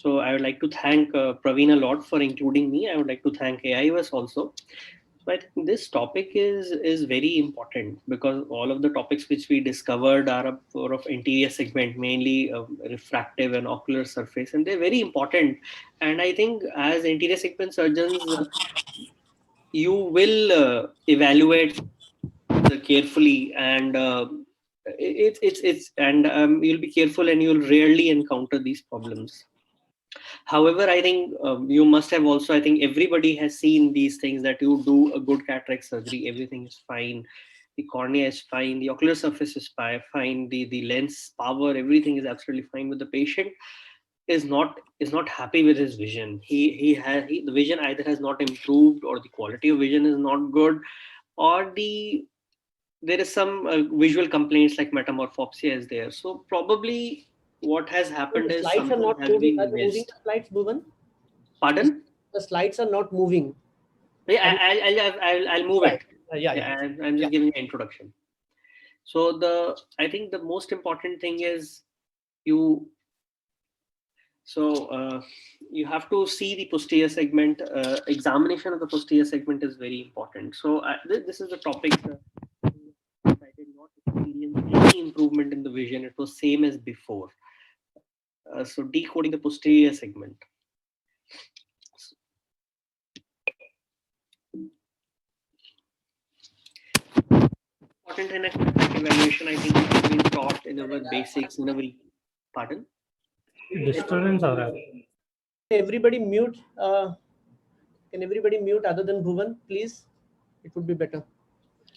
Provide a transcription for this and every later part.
So I would like to thank Praveen a lot for including me. I would like to thank AIOS also. So I think this topic is very important because all of the topics which we discovered are more of anterior segment, mainly refractive and ocular surface, and they're very important. And I think as anterior segment surgeons, you will evaluate carefully, and it's and you'll be careful, and you'll rarely encounter these problems. However, I think you must have also, I think everybody has seen these things, that you do a good cataract surgery, everything is fine. The cornea is fine, the ocular surface is fine, the lens power, everything is absolutely fine. But the patient is not happy with his vision. The vision either has not improved, or the quality of vision is not good, or there is some visual complaints like metamorphopsia is there. So probably what has happened The is slides are something not has moving. Are been they moving missed. the slides, Bhuvan? Pardon? The slides are not moving. Yeah, I'll move it. Yeah. I'm just giving an introduction. So I think the most important thing is you. You have to see the posterior segment. Examination of the posterior segment is very important. So this is the topic. I did not experience any improvement in the vision. It was same as before. So decoding the posterior segment. Important in a cataract evaluation, I think it's been taught in our basics, in our, pardon? Disturbance are there. Everybody mute. Can everybody mute other than Bhuvan, please? It would be better.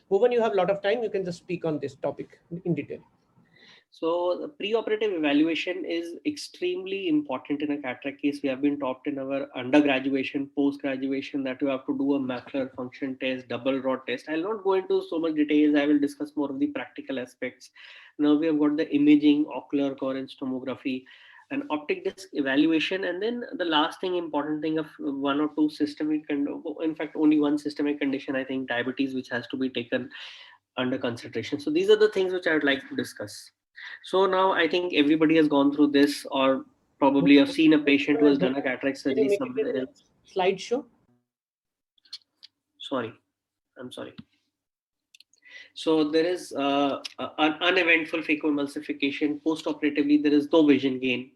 Bhuvan, you have a lot of time. You can just speak on this topic in detail. So the preoperative evaluation is extremely important in a cataract case. We have been taught in our undergraduation, post-graduation, that you have to do a macular function test, double rod test. I'll not go into so much details. I will discuss more of the practical aspects. Now we have got the imaging, ocular coherence tomography, and optic disc evaluation. And then the last thing, important thing of one or two systemic, in fact, only one systemic condition, I think diabetes, which has to be taken under consideration. So these are the things which I would like to discuss. So now I think everybody has gone through this, or probably have seen a patient who has done a cataract surgery somewhere else. Slideshow. Sorry, I'm sorry. So there is an uneventful phacoemulsification. Post-operatively, there is no vision gain.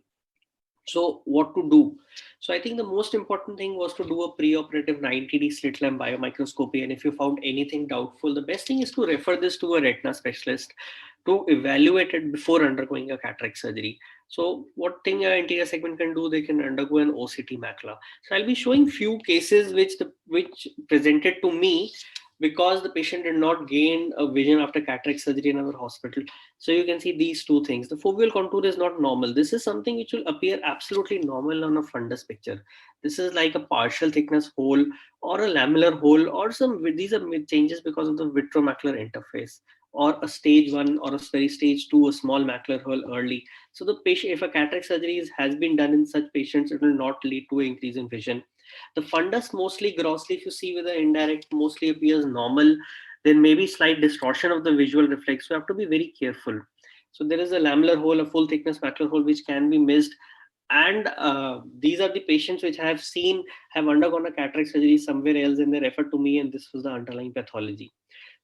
So what to do? So I think the most important thing was to do a preoperative 90D slit lamp biomicroscopy. And if you found anything doubtful, the best thing is to refer this to a retina specialist to evaluate it before undergoing a cataract surgery. So what thing an anterior segment can do, they can undergo an OCT macula. So I'll be showing few cases which presented to me because the patient did not gain a vision after cataract surgery in our hospital. So you can see these two things. The foveal contour is not normal. This is something which will appear absolutely normal on a fundus picture. This is like a partial thickness hole or a lamellar hole, or these are changes because of the vitromacular interface, or a stage 1 or a very stage 2, a small macular hole early. So the patient, if a cataract surgery has been done in such patients, it will not lead to an increase in vision. The fundus mostly grossly, if you see with the indirect, mostly appears normal. There may be slight distortion of the visual reflex. So you have to be very careful. So there is a lamellar hole, a full thickness macular hole, which can be missed. And these are the patients which I have seen have undergone a cataract surgery somewhere else, and they refer to me, and this was the underlying pathology.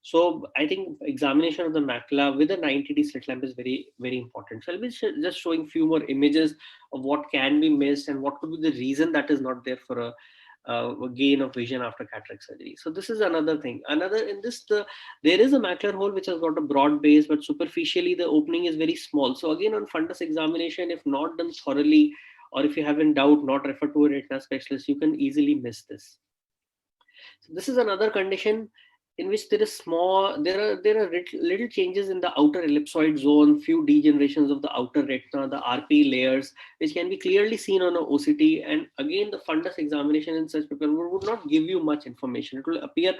So I think examination of the macula with a 90D slit lamp is very, very important. So I'll be just showing few more images of what can be missed and what could be the reason that is not there for a gain of vision after cataract surgery. So this is another thing. There is a macular hole which has got a broad base, but superficially the opening is very small. So again, on fundus examination, if not done thoroughly, or if you have in doubt, not refer to a retina specialist, you can easily miss this. So this is another condition in which there are little changes in the outer ellipsoid zone, few degenerations of the outer retina, the RP layers, which can be clearly seen on an OCT. And again, the fundus examination in such people would not give you much information. It will appear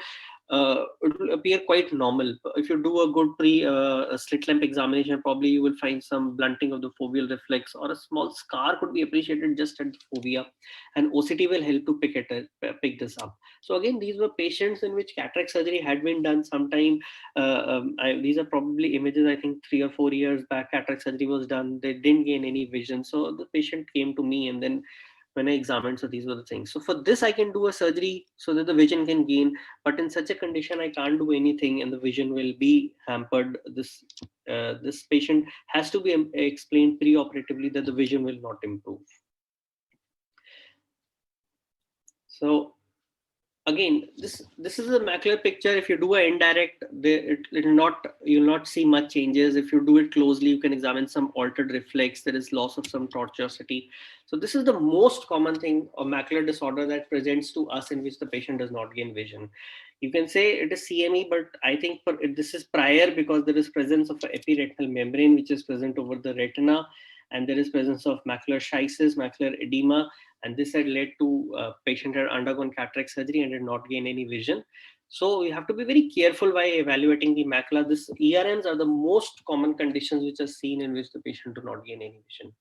it will appear quite normal. If you do a good slit lamp examination, probably you will find some blunting of the foveal reflex, or a small scar could be appreciated just at the fovea, and OCT will help to pick this up. So again, these were patients in which cataract surgery had been done sometime. These are probably images, I think 3 or 4 years back, cataract surgery was done. They didn't gain any vision. So the patient came to me, and then when I examined, so these were the things. So for this, I can do a surgery so that the vision can gain. But in such a condition, I can't do anything, and the vision will be hampered. This patient has to be explained pre-operatively that the vision will not improve. So again, this is a macular picture. If you do an indirect, you'll not see much changes. If you do it closely, you can examine some altered reflex. There is loss of some tortuosity. So this is the most common thing, a macular disorder that presents to us in which the patient does not gain vision. You can say it is CME, but I think this is prior, because there is presence of an epiretinal membrane which is present over the retina, and there is presence of macular schisis, macular edema, and this had led to patient had undergone cataract surgery and did not gain any vision. So you have to be very careful while evaluating the macula. This ERMs are the most common conditions which are seen in which the patient do not gain any vision.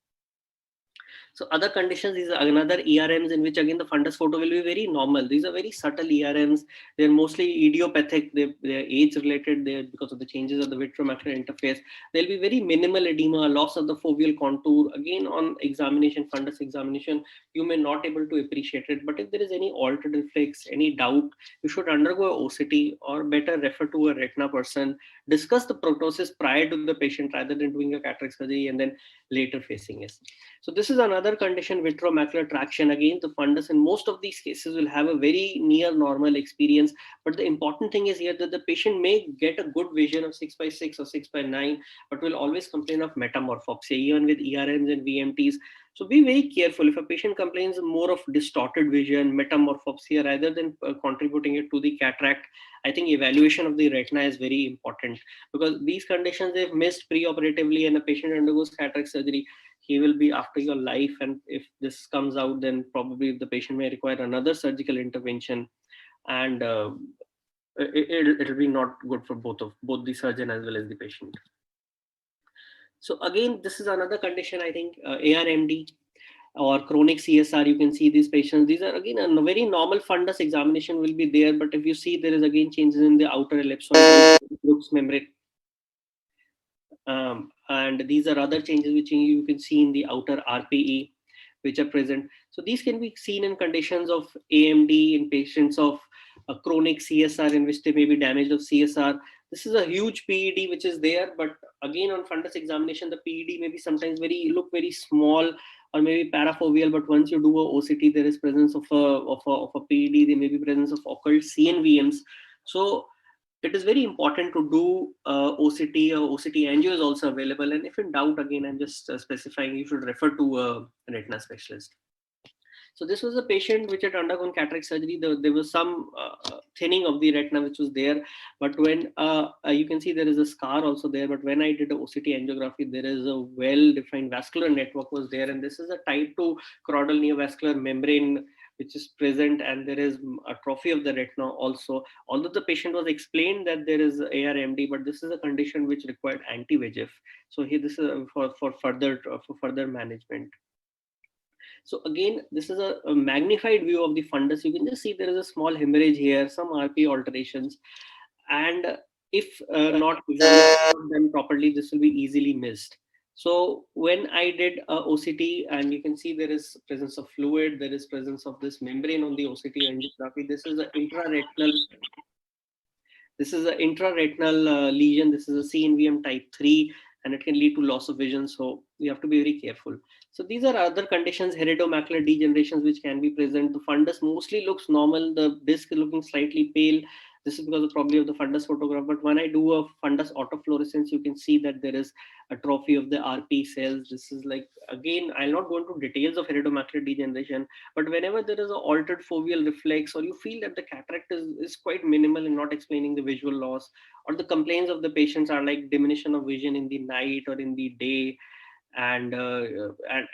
So other conditions, these are another ERMs in which again the fundus photo will be very normal. These are very subtle ERMs. They're mostly idiopathic. They're age related. They're because of the changes of the vitreomacular interface. There'll be very minimal edema, loss of the foveal contour. Again, on examination, fundus examination, you may not able to appreciate it. But if there is any altered reflex, any doubt, you should undergo a OCT, or better refer to a retina person. Discuss the prognosis prior to the patient rather than doing a cataract surgery and then later facing it. So this is another condition, vitreomacular traction. Again, the fundus in most of these cases will have a very near normal experience. But the important thing is here that the patient may get a good vision of 6/6 or 6/9, but will always complain of metamorphopsia, even with ERMs and VMTs. So be very careful. If a patient complains more of distorted vision, metamorphopsia, rather than contributing it to the cataract, I think evaluation of the retina is very important, because these conditions, if missed pre-operatively and a patient undergoes cataract surgery, he will be after your life. And if this comes out, then probably the patient may require another surgical intervention, and it'll be not good for both the surgeon as well as the patient. So again, this is another condition, I think, ARMD or chronic CSR. You can see these patients. These are again a very normal fundus examination will be there, but if you see, there is again changes in the outer ellipsoid Brooks membrane. And these are other changes which you can see in the outer RPE, which are present. So these can be seen in conditions of AMD, in patients of chronic CSR, in which there may be damage of CSR. This is a huge PED which is there, but again on fundus examination, the PED may be sometimes look very small or maybe parafoveal, but once you do a OCT, there is presence of a PED. There may be presence of occult CNVMs. So it is very important to do OCT. OCT angio is also available, and if in doubt, again, I'm just specifying, you should refer to a retina specialist. So this was a patient which had undergone cataract surgery. There was some thinning of the retina which was there, but when you can see there is a scar also there. But when I did a OCT angiography, there is a well-defined vascular network was there, and this is a type 2 choroidal neovascular membrane which is present, and there is atrophy of the retina also. Although the patient was explained that there is ARMD, but this is a condition which required anti-VEGF. So here this is for further management. So again, this is a magnified view of the fundus. You can just see there is a small hemorrhage here, some RP alterations, and if not done properly, this will be easily missed. So when I did OCT, and you can see there is presence of fluid, there is presence of this membrane on the OCT angiography. This is an intraretinal. This is an intraretinal lesion. This is a CNVM type 3, and it can lead to loss of vision. So you have to be very careful. So these are other conditions, heretomacular degenerations, which can be present. The fundus mostly looks normal. The disc is looking slightly pale. This is because of probably of the fundus photograph. But when I do a fundus autofluorescence, you can see that there is atrophy of the RP cells. This is like, again, I'll not go into details of heretomacular degeneration, but whenever there is an altered foveal reflex, or you feel that the cataract is quite minimal and not explaining the visual loss, or the complaints of the patients are like diminution of vision in the night or in the day, and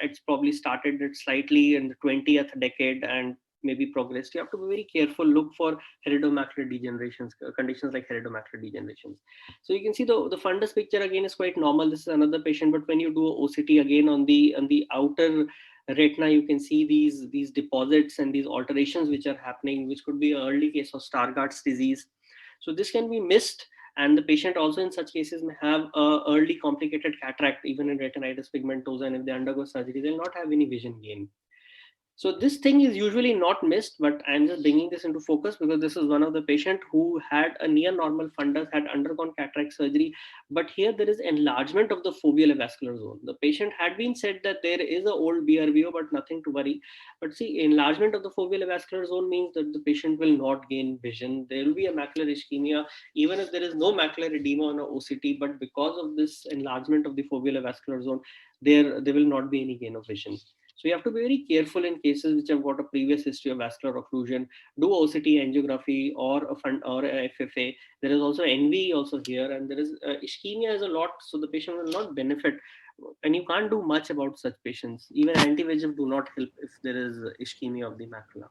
it's probably started it slightly in the 20th decade, and maybe progressed, you have to be very careful, look for iridomacular degenerations, conditions like iridomacular degenerations. So you can see the fundus picture again is quite normal. This is another patient, but when you do OCT again on the outer retina, you can see these deposits and these alterations which are happening, which could be an early case of Stargardt's disease. So this can be missed, and the patient also in such cases may have a early complicated cataract, even in retinitis pigmentosa, and if they undergo surgery, they'll not have any vision gain. So this thing is usually not missed, but I'm just bringing this into focus because this is one of the patient who had a near normal fundus, had undergone cataract surgery, but here there is enlargement of the foveal avascular zone. The patient had been said that there is an old BRVO, but nothing to worry. But see, enlargement of the foveal avascular zone means that the patient will not gain vision. There will be a macular ischemia, even if there is no macular edema on a OCT, but because of this enlargement of the foveal avascular zone, there will not be any gain of vision. So you have to be very careful in cases which have got a previous history of vascular occlusion. Do OCT angiography or a FFA. There is also NV also here, and there is ischemia is a lot, so the patient will not benefit. And you can't do much about such patients. Even anti-VEGF do not help if there is ischemia of the macula.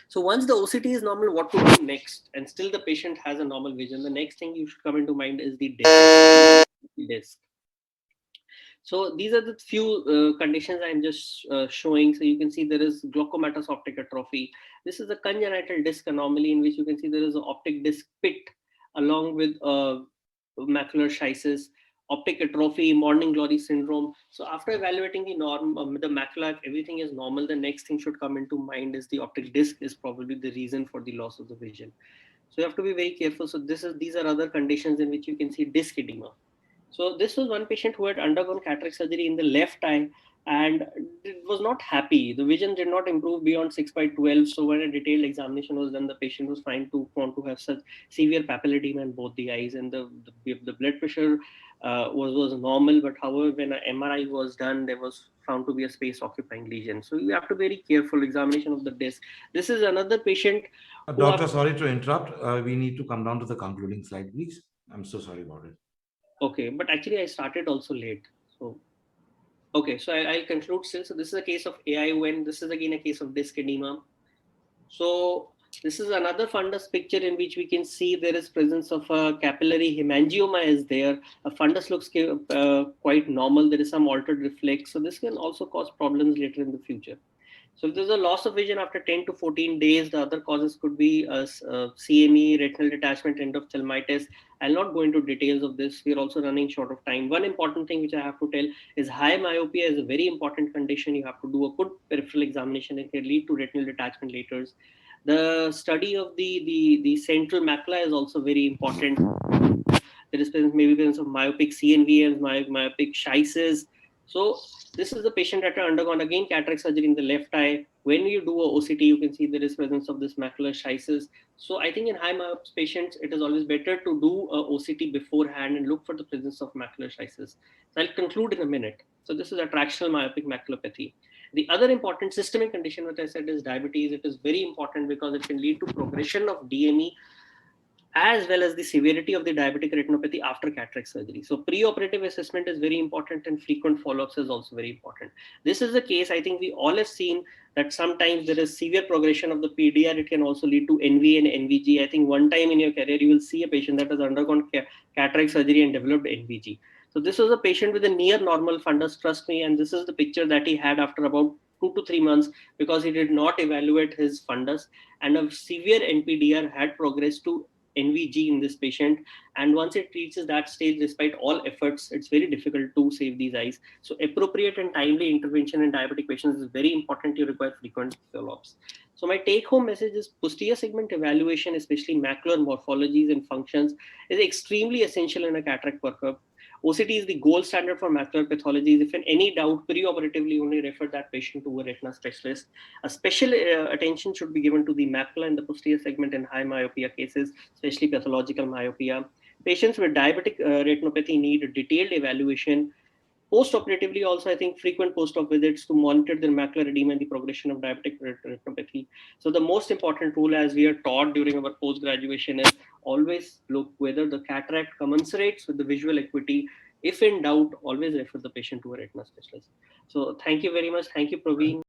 So once the OCT is normal, what to do next? And still the patient has a normal vision. The next thing you should come into mind is the disc. So these are the few conditions I'm just showing. So you can see there is glaucomatous optic atrophy. This is a congenital disc anomaly in which you can see there is an optic disc pit along with macular schisis, optic atrophy, morning glory syndrome. So after evaluating the the macula, if everything is normal, the next thing should come into mind is the optic disc is probably the reason for the loss of the vision. So you have to be very careful. So these are other conditions in which you can see disc edema. So this was one patient who had undergone cataract surgery in the left eye and was not happy. The vision did not improve beyond 6/12. So when a detailed examination was done, the patient was found to have such severe papilledema in both the eyes, and the blood pressure was normal. But however, when an MRI was done, there was found to be a space occupying lesion. So you have to be very careful examination of the disc. This is another patient. Doctor, sorry to interrupt. We need to come down to the concluding slide, please. I'm so sorry about it. Okay, but actually I started also late. So, okay, so I'll conclude still. So this is a case of AION. This is again a case of disc edema. So this is another fundus picture in which we can see there is presence of a capillary hemangioma is there. A fundus looks quite normal. There is some altered reflex. So this can also cause problems later in the future. So if there's a loss of vision after 10 to 14 days, the other causes could be CME, retinal detachment, endophthalmitis. I'll not go into details of this. We're also running short of time. One important thing which I have to tell is high myopia is a very important condition. You have to do a good peripheral examination. It can lead to retinal detachment later. The study of the central macula is also very important. There is maybe presence of myopic CNVMs, myopic schisis. So this is the patient that had undergone again cataract surgery in the left eye. When you do a OCT, you can see there is presence of this macular schisis. So I think in high myopes patients, it is always better to do a OCT beforehand and look for the presence of macular schisis. So I'll conclude in a minute. So this is attractional myopic maculopathy. The other important systemic condition, which I said, is diabetes. It is very important because it can lead to progression of DME as well as the severity of the diabetic retinopathy after cataract surgery. So preoperative assessment is very important and frequent follow-ups is also very important. This is a case I think we all have seen that sometimes there is severe progression of the PDR. It can also lead to NV and NVG. I think one time in your career, you will see a patient that has undergone cataract surgery and developed NVG. So this was a patient with a near normal fundus, trust me, and this is the picture that he had after about 2 to 3 months because he did not evaluate his fundus, and a severe NPDR had progressed to NVG in this patient, and once it reaches that stage, despite all efforts, it's very difficult to save these eyes. So appropriate and timely intervention in diabetic patients is very important. You require frequent follow-ups. So my take-home message is posterior segment evaluation, especially macular morphologies and functions, is extremely essential in a cataract workup. OCT is the gold standard for macular pathologies. If in any doubt, preoperatively only refer that patient to a retina specialist. A special attention should be given to the macula and the posterior segment in high myopia cases, especially pathological myopia. Patients with diabetic retinopathy need a detailed evaluation. Post-operatively also, I think frequent post-op visits to monitor their macular edema and the progression of diabetic retinopathy. So the most important rule, as we are taught during our post-graduation, is always look whether the cataract commensurates with the visual acuity. If in doubt, always refer the patient to a retina specialist. So thank you very much. Thank you, Praveen.